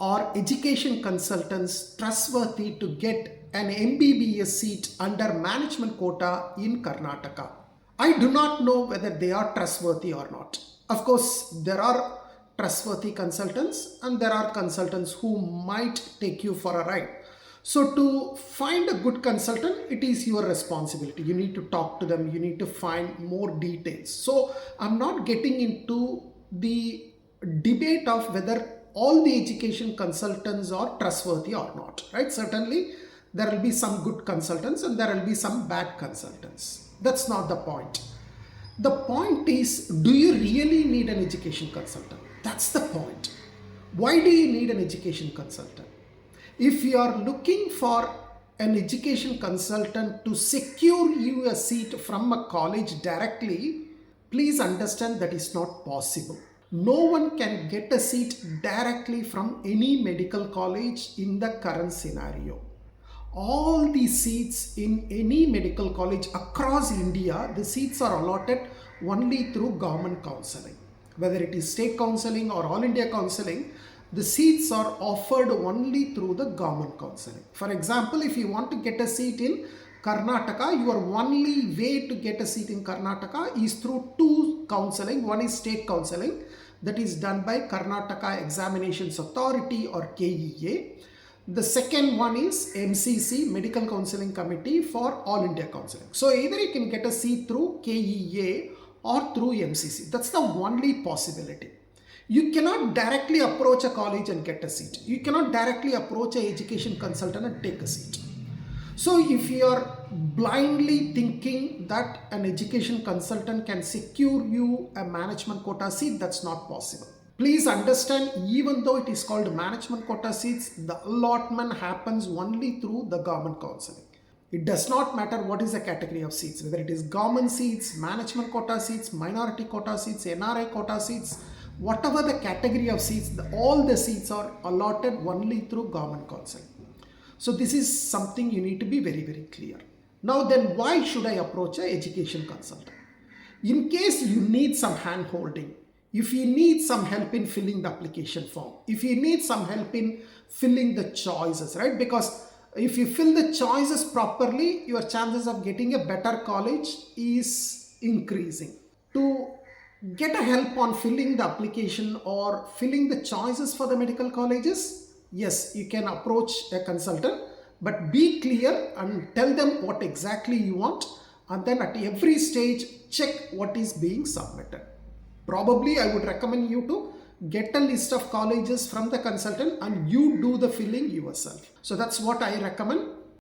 are education consultants trustworthy to get an MBBS seat under management quota in Karnataka? I do not know whether they are trustworthy or not. Of course, there are trustworthy consultants and there are consultants who might take you for a ride. So to find a good consultant, it is your responsibility. You need to talk to them. You need to find more details. So I'm not getting into the debate of whether all the education consultants are trustworthy or not, right? Certainly there will be some good consultants and there will be some bad consultants. That's not the point. The point is, do you really need an education consultant? That's the point. Why do you need an education consultant? If you are looking for an education consultant to secure you a seat from a college directly, please understand that is not possible. No one can get a seat directly from any medical college in the current scenario. All the seats in any medical college across India, the seats are allotted only through government counseling. Whether it is state counseling or all India counseling, the seats are offered only through the government counseling. For example, if you want to get a seat in Karnataka, your only way to get a seat in Karnataka is through two counseling. One is state counseling, that is done by Karnataka Examinations Authority or KEA. The second one is MCC, Medical Counseling Committee for All India Counseling. So either you can get a seat through KEA or through MCC. That's the only possibility. You cannot directly approach a college and get a seat. You cannot directly approach an education consultant and take a seat. So if you are blindly thinking that an education consultant can secure you a management quota seat, that's not possible. Please understand, even though it is called management quota seats, the allotment happens only through the government counseling. It does not matter what is the category of seats, whether it is government seats, management quota seats, minority quota seats, NRI quota seats, whatever the category of seats, all the seats are allotted only through government counseling. So this is something you need to be very, very clear. Now then, why should I approach an education consultant? In case you need some hand holding, if you need some help in filling the application form, if you need some help in filling the choices, right? Because if you fill the choices properly, your chances of getting a better college is increasing. To get a help on filling the application or filling the choices for the medical colleges, yes, you can approach a consultant, but be clear and tell them what exactly you want, and then at every stage check what is being submitted. Probably I would recommend you to get a list of colleges from the consultant and you do the filling yourself. So that's what I recommend.